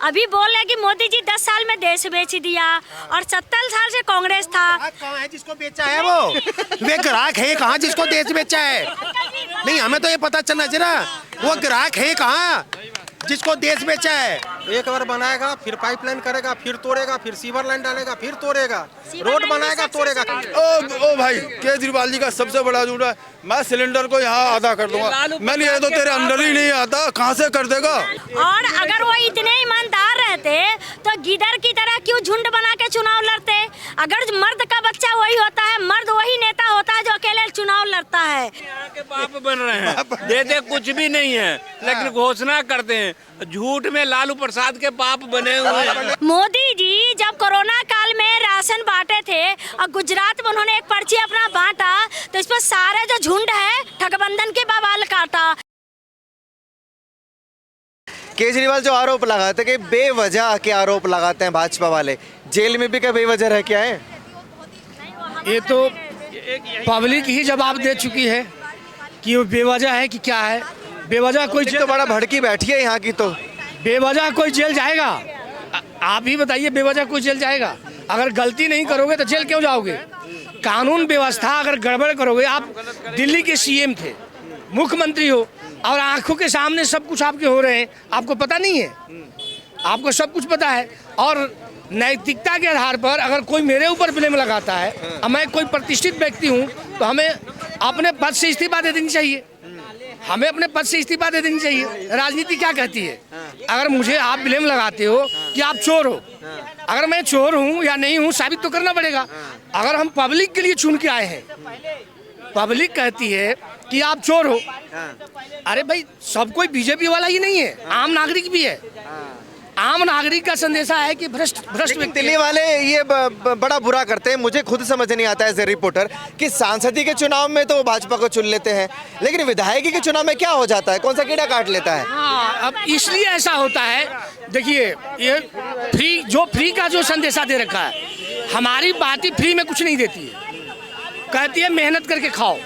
अभी बोल रहे कि मोदी जी 10 साल में देश बेच दिया और 70 साल से कांग्रेस था। कहाँ है जिसको बेचा है वो ग्राहक है कहाँ जिसको देश बेचा है? नहीं, हमें तो ये पता चलना चाहिए ना, वो ग्राहक है कहाँ जिसको देश बेचा है? एक बार बनाएगा, फिर पाइपलाइन करेगा, फिर तोड़ेगा, फिर सीवर लाइन डालेगा, फिर तोड़ेगा, रोड बनाएगा, तोड़ेगा। ओ भाई, केजरीवाल जी का सबसे बड़ा झूठ है। मैं सिलेंडर को यहाँ आधा कर दूंगा, मैंने ये तो तेरे अंदर ही नहीं आता, कहाँ से कर देगा? और अगर वो इतने ईमानदार रहते तो गिदड़ की तरह क्यों झुंड बना के चुनाव लड़ते? अगर मर्द का बच्चा वही होता है, मर्द वही नेता होता है जो अकेले चुनाव लड़ता है। यहाँ के बाप बन रहे हैं, देते कुछ भी नहीं है लेकिन घोषणा करते हैं। झूठ में लालू प्रसाद के बाप बने हुए हैं। मोदी जी जब कोरोना काल में राशन बांटे थे और गुजरात में उन्होंने एक पर्ची अपना बांटा तो इस पर सारे जो झुंड है ठगबंधन के बवाल काटा। केजरीवाल जो आरोप लगाते हैं कि बेवजह के आरोप लगाते हैं भाजपा वाले, जेल में भी क्या बेवजह रह के आए? ये तो पब्लिक ही जवाब दे चुकी है कि वो बेवजह है कि क्या है। बेवजह कोई तो बड़ा भड़की बैठी है यहाँ की, तो बेवजह कोई जेल जाएगा? आप ही बताइए, बेवजह कोई जेल जाएगा? अगर गलती नहीं करोगे तो जेल क्यों जाओगे? कानून व्यवस्था अगर गड़बड़ करोगे, आप दिल्ली के सीएम थे, मुख्यमंत्री हो और आंखों के सामने सब कुछ आपके हो रहे हैं, आपको पता नहीं है? आपको सब कुछ पता है। और नैतिकता के आधार पर अगर कोई मेरे ऊपर ब्लेम लगाता है और मैं कोई प्रतिष्ठित व्यक्ति हूँ तो हमें अपने पद से इस्तीफा दे देनी चाहिए। हमें अपने पद से इस्तीफा दे देनी चाहिए। राजनीति क्या कहती है? अगर मुझे आप ब्लेम लगाते हो कि आप चोर हो, अगर मैं चोर हूँ या नहीं हूँ साबित तो करना पड़ेगा। अगर हम पब्लिक के लिए चुन के आए हैं, पब्लिक कहती है कि आप चोर हो, अरे भाई सब कोई बीजेपी वाला ही नहीं है, आम नागरिक भी है। आम नागरिक का संदेशा है कि भ्रष्ट व्यक्ति। दिल्ली वाले ये बड़ा बुरा करते हैं। मुझे खुद समझ नहीं आता एज ए रिपोर्टर कि सांसदी के चुनाव में तो भाजपा को चुन लेते हैं, लेकिन विधायकी के चुनाव में क्या हो जाता है? कौन सा कीड़ा काट लेता है? हाँ, अब इसलिए ऐसा होता है। देखिए, ये फ्री का जो संदेशा दे रखा है, हमारी पार्टी फ्री में कुछ नहीं देती है, कहती है मेहनत करके खाओ।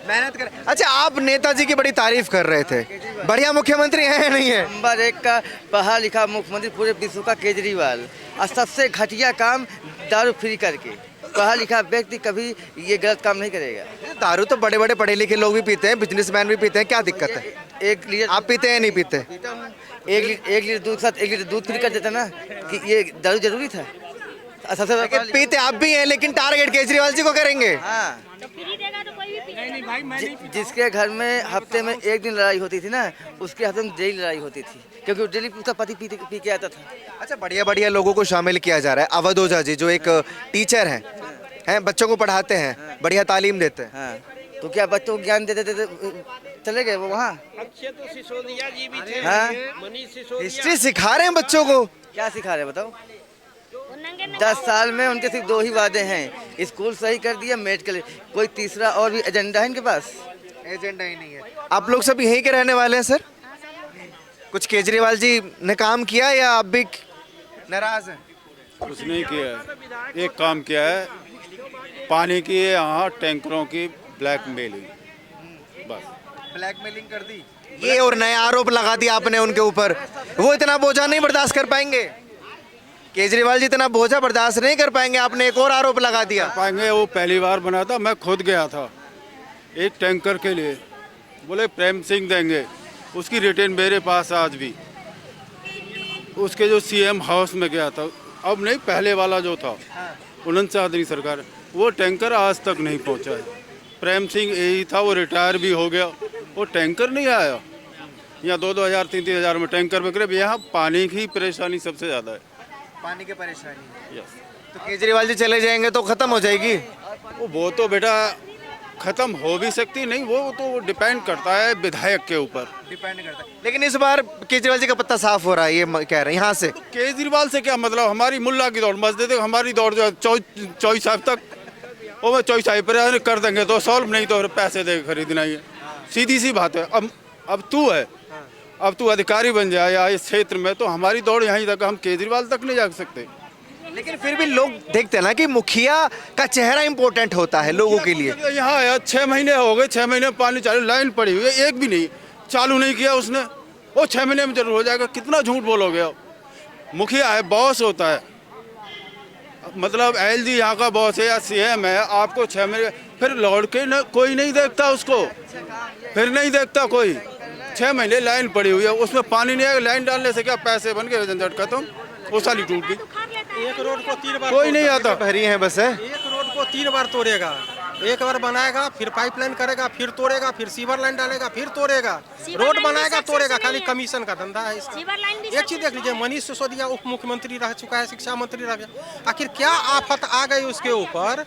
मेहनत कर। अच्छा, आप नेताजी की बड़ी तारीफ कर रहे थे, बढ़िया मुख्यमंत्री है नहीं है? नंबर 1 का पढ़ा लिखा मुख्यमंत्री पूरे विश्व का केजरीवाल, और सबसे घटिया काम दारू फ्री करके। पढ़ा लिखा व्यक्ति कभी ये गलत काम नहीं करेगा। दारू तो बड़े बड़े पढ़े लिखे लोग भी पीते हैं, बिजनेसमैन भी पीते हैं, क्या दिक्कत है? 1 लीटर आप पीते हैं नहीं पीते? 1 लीटर दूध के साथ 1 लीटर दूध फ्री कर देता ना, कि ये दारू जरूरी था? सबसे पीते आप भी हैं, लेकिन टारगेट केजरीवाल जी को करेंगे। हाँ, जिसके घर में हफ्ते में 1 दिन लड़ाई होती थी ना, उसके हफ्ते में डेली लड़ाई होती थी, क्योंकि डेली उसका पति पी के आता था। अच्छा, बढ़िया बढ़िया लोगों को शामिल किया जा रहा है। अवध ओझा जी जो एक टीचर हैं, बच्चों को पढ़ाते हैं, बढ़िया तालीम देते हैं। हाँ, तो क्या बच्चों को ज्ञान देते चले गए वो वहाँ? तो सिसोदिया जी भी थे। हाँ, हिस्ट्री सिखा रहे हैं बच्चों को। क्या सिखा रहे बताओ? 10 साल में उनके सिर्फ 2 ही वादे हैं, स्कूल सही कर दिया, मेडिकल। कोई तीसरा और भी एजेंडा है इनके पास? एजेंडा ही नहीं है। आप लोग सब यहीं के रहने वाले हैं सर? कुछ केजरीवाल जी ने काम किया या आप भी नाराज हैं? कुछ नहीं किया है। एक काम किया है, पानी की यहाँ टैंकरों की ब्लैकमेलिंग, बस ब्लैकमेलिंग कर दी ये, और नया आरोप लगा दिया आपने उनके ऊपर। वो इतना बोझा नहीं बर्दाश्त कर पाएंगे, केजरीवाल जी इतना बोझा बर्दाश्त नहीं कर पाएंगे। आपने एक और आरोप लगा दिया। पाएंगे, वो पहली बार बना था, मैं खुद गया था एक टैंकर के लिए, बोले प्रेम सिंह देंगे, उसकी रिटर्न मेरे पास आज भी। उसके जो सीएम हाउस में गया था, अब नहीं पहले वाला जो था 49 आदमी सरकार, वो टैंकर आज तक नहीं पहुंचा है। प्रेम सिंह यही था, वो रिटायर भी हो गया, वो टैंकर नहीं आया। यहाँ 2-2 हज़ार 3-3 हज़ार में टैंकर बिक रहे। यहाँ पानी की परेशानी सबसे ज़्यादा है, पानी की परेशानी। तो केजरीवाल जी चले जाएंगे तो खत्म हो जाएगी? वो तो बेटा खत्म हो भी सकती नहीं, वो तो डिपेंड करता है विधायक के ऊपर, डिपेंड करता है। लेकिन इस बार केजरीवाल जी का पत्ता साफ हो रहा है, ये कह रहे हैं यहाँ से। तो केजरीवाल से क्या मतलब? हमारी मुल्ला की दौड़ मस्जिद, हमारी दौड़ जो है चौई साहब तक, वो मैं चौई साहब पर कर देंगे तो सॉल्व, नहीं तो पैसे दे खरीदना ही है, सीधी सी बात है। अब तू है, अब तू अधिकारी बन जाए या इस क्षेत्र में, तो हमारी दौड़ यहीं तक, हम केजरीवाल तक नहीं जा सकते। लेकिन फिर भी लोग देखते हैं ना कि मुखिया का चेहरा इंपॉर्टेंट होता है लोगों के लिए। यहाँ आया 6 महीने हो गए, 6 महीने पानी चालू, लाइन पड़ी हुई है, एक भी नहीं चालू नहीं किया उसने। वो 6 महीने में जरूर हो जाएगा, कितना झूठ बोलोगे आप? मुखिया है, बॉस होता है, मतलब एलजी यहाँ का बॉस है या सीएम है, आपको 6 महीने फिर लौट के न, कोई नहीं देखता उसको, फिर नहीं देखता कोई। 6 महीने लाइन पड़ी हुई है, उसमें पानी नहीं आएगा, लाइन डालने से क्या पैसे बन गए, झंझट खत्म, वो साली टूट गई। एक रोड को 3 बार कोई नहीं आता। भरी है बस है। एक रोड को 3 बार तोड़ेगा, एक बार बनाएगा, फिर पाइपलाइन करेगा, फिर तोड़ेगा, फिर सीवर लाइन डालेगा, फिर तोड़ेगा, रोड बनाएगा, तोड़ेगा, खाली कमीशन का धंधा है इसका। सीवर लाइन भी एक चीज देख लीजिए, मनीष सिसोदिया उप मुख्यमंत्री रह चुका है, शिक्षा मंत्री रह गया, आखिर क्या आफत आ गई उसके ऊपर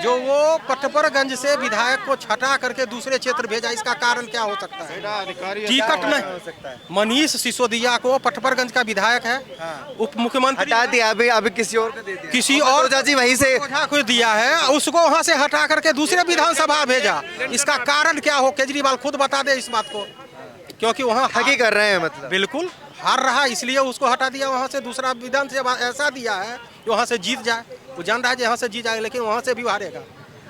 जो वो पटपरगंज से विधायक को छटा करके दूसरे क्षेत्र भेजा? इसका कारण क्या हो सकता है? टिकट नहीं, मनीष सिसोदिया को पटपरगंज का विधायक है, उप मुख्यमंत्री हटा दिया, अभी किसी और को दे दिया, किसी और जी वहीं से को दिया है, उसको वहाँ से हटा करके दूसरे विधानसभा भेजा। इसका कारण क्या हो? केजरीवाल खुद बता दे इस बात को, क्योंकि वहाँ ठगी कर रहे हैं, मतलब बिल्कुल हार रहा, इसलिए उसको हटा दिया वहाँ से। दूसरा विधानसभा ऐसा दिया है कि वहाँ से जीत जाए, वो जान रहा है यहाँ से जीत जाए, लेकिन वहाँ से भी हारेगा।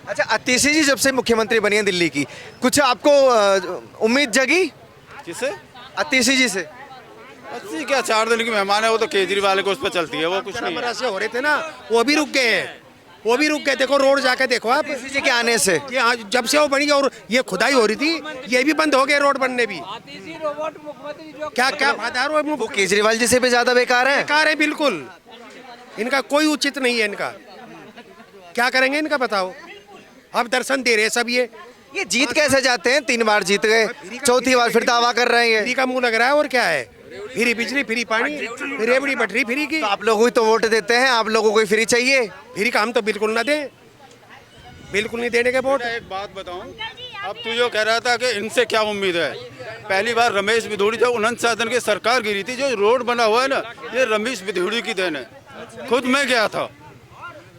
अच्छा, अतिशी जी जब से मुख्यमंत्री बनी है दिल्ली की, कुछ आपको उम्मीद जगी किसे? अतिशी जी से? अच्छी क्या, 4 दिन की मेहमान है वो, तो केजरीवाल को उस पर चलती है, वो कुछ नहीं है। से हो रहे थे ना, वो भी रुक गए हैं, वो भी रुक गए। देखो रोड जाके देखो आप, अतिशी जी के आने से ये जब से वो बनी और ये खुदाई हो रही थी, ये भी बंद हो गए, रोड बनने भी। क्या क्या फायदा है वो केजरीवाल जी से भी ज्यादा बेकार है। बेकार है बिल्कुल, इनका कोई उचित नहीं है। इनका क्या करेंगे इनका बताओ? अब दर्शन दे रहे सब ये जीत कैसे जाते हैं? 3 बार जीत गए, 4थी बार फिर दावा कर रहे हैं। फ्री का मुंह लग रहा है, और क्या है? फ्री बिजली, फ्री पानी, रेवड़ी बटरी फ्री की। तो आप लोग ही तो वोट देते हैं, आप लोगों को फ्री चाहिए। फ्री का हम तो बिल्कुल ना दें, बिल्कुल नहीं देने के वोट। एक बात बताऊं, अब तू जो कह रहा था कि इनसे क्या उम्मीद है, पहली बार रमेश बिधूड़ी जब 49 दिन की सरकार गिरी थी, जो रोड बना हुआ है ना, ये रमेश बिधूड़ी की देन है। खुद मैं गया था,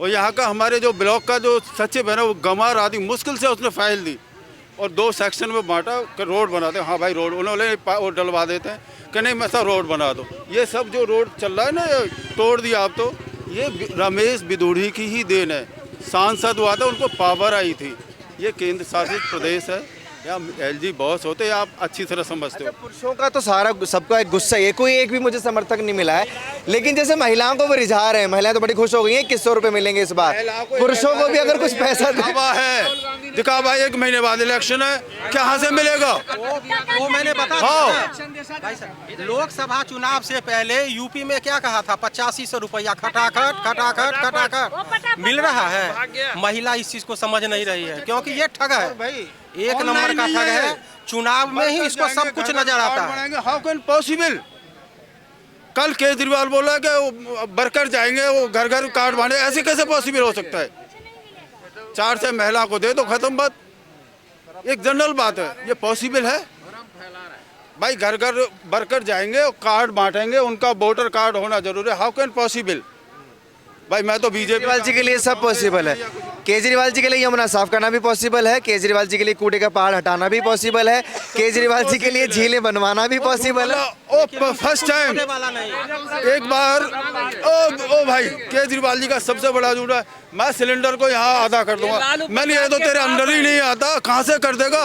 और यहाँ का हमारे जो ब्लॉक का जो सचिव है ना, वो गमार आदि मुश्किल से उसने फाइल दी और 2 सेक्शन में बांटा कि रोड बना दे। हाँ भाई रोड, उन्होंने वो डलवा देते हैं कि नहीं मैं सब रोड बना दो। ये सब जो रोड चल रहा है ना, ये तोड़ दिया आप, तो ये रमेश बिधूड़ी की ही देन है। सांसद हुआ था, उनको पावर आई थी। ये केंद्र शासित प्रदेश है, या एलजी बॉस होते, आप अच्छी तरह समझते हो। पुरुषों का तो सारा सबका एक गुस्सा है, कोई एक भी मुझे समर्थक नहीं मिला है। लेकिन जैसे महिलाओं को वो रिझा रहे हैं, महिलाएं तो बड़ी खुश हो गई हैं, 2100 रुपए मिलेंगे इस बार। पुरुषों को भी अगर कुछ पैसा दिखावा 1 महीने बाद इलेक्शन है, कहाँ से मिलेगा? वो मैंने बता दिया। लोकसभा चुनाव से पहले यूपी में क्या कहा था? 8500 रुपया खटाखट खटाखट खटाखट मिल रहा है। महिला इस चीज को समझ नहीं रही है, क्योंकि ये ठग है, एक नंबर का ठग है। चुनाव में ही इसको सब कुछ नजर आता है। How can possible? कल केजरीवाल बोला कि वर्कर जाएंगे वो घर घर कार्ड बांटे, ऐसे कैसे पॉसिबल हो सकता है? 4 से महिला को दे दो, खत्म बात। एक जनरल बात है, ये पॉसिबल है? भाई घर घर वर्कर जाएंगे और कार्ड बांटेंगे, उनका वोटर कार्ड होना जरूरी है। How can possible? भाई मैं तो बीजेपी केजरीवाल जी के लिए सब पॉसिबल है। केजरीवाल जी के लिए यमुना साफ करना भी पॉसिबल है, केजरीवाल जी के लिए कूड़े का पहाड़ हटाना भी पॉसिबल है, केजरीवाल जी के लिए झीलें बनवाना भी पॉसिबल है। ओ फर्स्ट टाइम एक बार ओ भाई, केजरीवाल जी का सबसे बड़ा झूठ है, मैं सिलेंडर को यहाँ आधा कर दूंगा। मैंने ये तो तेरे अंदर ही नहीं आता, कहाँ से कर देगा?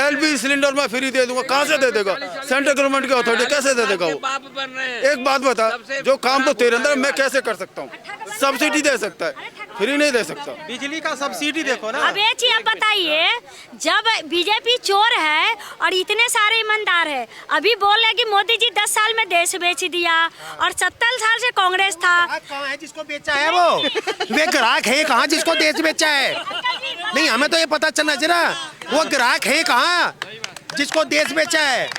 LP सिलेंडर में फ्री दे दूंगा, कहाँ से दे देगा? सेंट्रल गवर्नमेंट की अथॉरिटी कैसे दे देगा वो? एक बात बता, जो काम तो तेरे अंदर, मैं कैसे कर सकता हूँ? सब्सिडी दे सकता है, फ्री नहीं दे सकता। बिजली का सब्सिडी देखो ना। अब ये चीज आप बताइए, जब बीजेपी चोर है और इतने सारे ईमानदार है, अभी बोल रहे कि मोदी जी 10 साल में देश बेच दिया, और 70 साल से कांग्रेस था। कहाँ है जिसको बेचा है वो ग्राहक है कहाँ जिसको देश बेचा है? नहीं, हमें तो ये पता चलना चाहिए ना, वो ग्राहक है कहाँ जिसको देश बेचा है?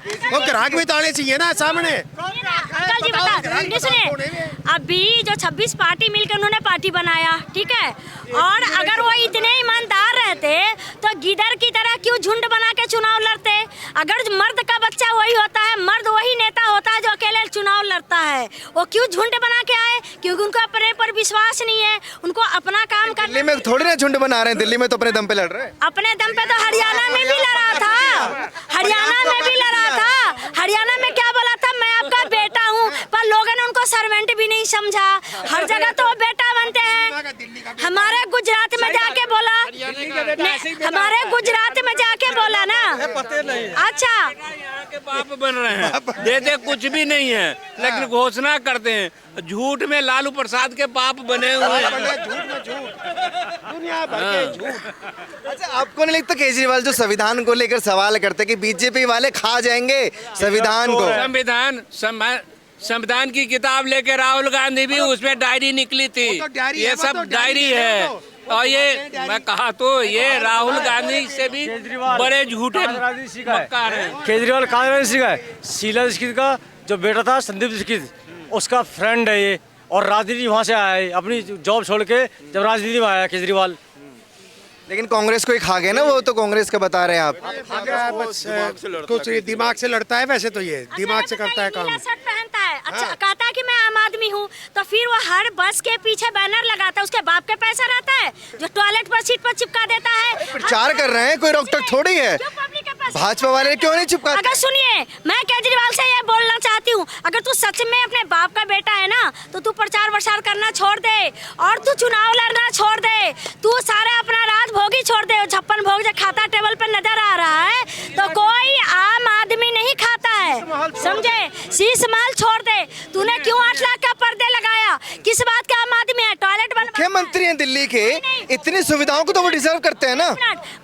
वो ग्राहक भी तो आने चाहिए ना सामने। अंकल जी बता, सुनिए, अभी जो 26 पार्टी मिलकर उन्होंने पार्टी बनाया, ठीक है, और अगर वो इतने ईमानदार रहते तो गिदर की तरह क्यों झुंड बना के चुनाव लड़ते? अगर मर्द का बच्चा वही होता है, मर्द वही नेता होता है जो अकेले चुनाव लड़ता है, वो क्यों झुंड बना के आए? क्योंकि उनको अपने पर विश्वास नहीं है, उनको अपना काम कर। दिल्ली में थोड़ी ना झुंड बना रहे हैं, दिल्ली में तो अपने दम पे लड़ रहे हैं। अपने दम पे तो हरियाणा में भी लड़ा था, हरियाणा में भी लड़ा था। हरियाणा में क्या बोला था? मैं आपका बेटा हूँ, पर लोगों ने उनको सर्वेंट भी नहीं समझा। हर जगह तो बेटा बनते हैं। हमारे गुजरात में जाके बोला, हमारे गुजरात में जाके बोला ना, पते नहीं। अच्छा यहाँ के बाप बन रहे हैं, देते कुछ भी नहीं है, लेकिन घोषणा करते हैं। झूठ में लालू प्रसाद के बाप बने हुए हैं। झूठ में झूठ, दुनिया भर के झूठ। अच्छा, आपको नहीं लगता केजरीवाल जो संविधान को लेकर सवाल करते हैं कि बीजेपी वाले खा जाएंगे संविधान को? संविधान की किताब लेके राहुल गांधी भी उसमें डायरी निकली थी, वो तो डायरी ये है, वो सब तो डायरी है। और ये मैं कहा तो ये राहुल गांधी से भी बड़े झूठे मक्कार हैं। केजरीवाल कहाँ सीखा है? शीला दीक्षित का जो बेटा था संदीप दीक्षित, उसका फ्रेंड है ये, और राजनीति वहाँ से आया है, अपनी जॉब छोड़ के जब राजनीति में आया केजरीवाल। लेकिन कांग्रेस को ही खा गए ना, वो तो कांग्रेस का बता रहे हैं आप। कुछ दिमाग से लड़ता है, वैसे तो ये दिमाग से करता है काम। नीला शर्ट पहनता है, अच्छा कहता है कि मैं आम आदमी हूँ, तो फिर वो हर बस के पीछे बैनर लगाता है, उसके बाप के पैसा रहता है जो टॉयलेट पर सीट पर चिपका देता है। प्रचार कर रहे हैं, कोई रोक टोक थोड़ी है। क्यों पब्लिक के पैसा? भाजपा वाले क्यों नहीं चिपका? अगर सुनिए, मैं केजरीवाल से ये बोलना चाहती हूँ, अगर तू सच में अपने बाप का बेटा है ना, तो तू प्रचार वसार करना छोड़ दे और तू चुनाव लड़ना छोड़ दे। तू सारा अपना राज भोगी छोड़ दे। 56 भोग जो खाता टेबल पर नजर आ रहा है, तो कोई आम आदमी नहीं खाता है, समझे? शीश महल छोड़ दे। तूने क्यों 8 लाख का पर्दे लगाया? किस बात का आम आदमी है? टॉयलेट बन मुख्यमंत्री हैं दिल्ली के, इतनी सुविधाओं को तो वो डिजर्व करते हैं ना।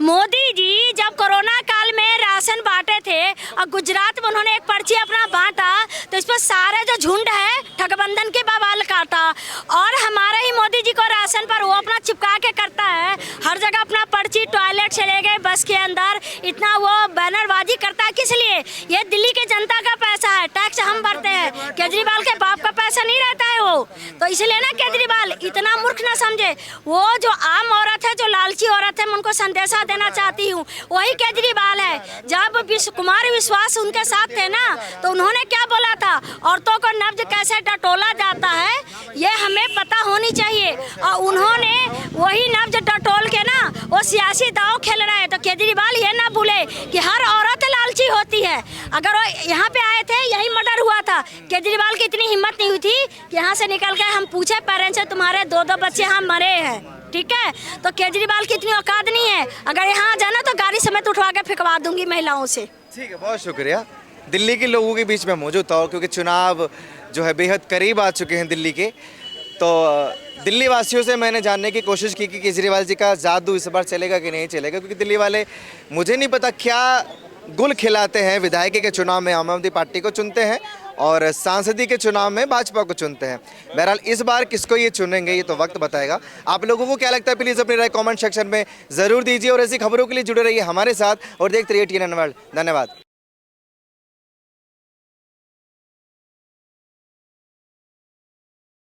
मोदी जी जब कोरोना काल में राशन बांटे थे और गुजरात में उन्होंने एक पर्ची अपना बांटा, तो इस पर सारे जो झुंड है ठगबंधन के बवाल काटा। और हमारे ही मोदी जी को राशन पर वो अपना चिपका के करता है, हर जगह अपना पर्ची, टॉयलेट चले गए बस के अंदर, इतना वो बैनरबाजी करता है। किस लिए? ये दिल्ली की जनता का पैसा है, टैक्स हम भरते हैं, केजरीवाल के बाप का पैसा नहीं रहता है वो। तो इसलिए ना केजरीवाल इतना मूर्ख ना समझे। वो जो आम औरत है, जो लालची औरत है, मैं उनको संदेशा देना चाहती हूँ, वही केजरीवाल है। जब कुमार विश्वास उनके साथ थे ना, तो उन्होंने क्या बोला था? औरतों को नब्ज कैसे टटोला जाता है ये हमें पता होनी चाहिए। और उन्होंने वही नब्ज टटोल के ना वो सियासी दाव खेल रहे हैं। तो केजरीवाल ये ना भूले कि हर औरत लालची होती है। अगर वो यहाँ पे आए थे, यही मर्डर हुआ था, केजरीवाल की इतनी हिम्मत नहीं हुई थी कि यहाँ से निकल के हम पूछे पेरेंट्स से, तुम्हारे 2 बच्चे यहाँ मरे हैं, ठीक है? तो केजरीवाल की इतनी औकात नहीं है, अगर यहाँ जाना तो गाड़ी समेत उठवा के फेंकवा दूंगी महिलाओं से। ठीक है, बहुत शुक्रिया। दिल्ली के लोगों के बीच में मौजूद था, क्योंकि चुनाव जो है बेहद करीब आ चुके हैं दिल्ली के। तो दिल्ली वासियों से मैंने जानने की कोशिश की कि केजरीवाल जी का जादू इस बार चलेगा कि नहीं चलेगा, क्योंकि दिल्ली वाले मुझे नहीं पता क्या गुल खिलाते हैं। विधायकी के चुनाव में आम आदमी पार्टी को चुनते हैं और सांसदी के चुनाव में भाजपा को चुनते हैं। बहरहाल इस बार किसको ये चुनेंगे ये तो वक्त बताएगा। आप लोगों को क्या लगता है, प्लीज़ अपनी राय कमेंट सेक्शन में ज़रूर दीजिए और ऐसी खबरों के लिए जुड़े रहिए हमारे साथ और देखते रहिए TNN वर्ल्ड। धन्यवाद।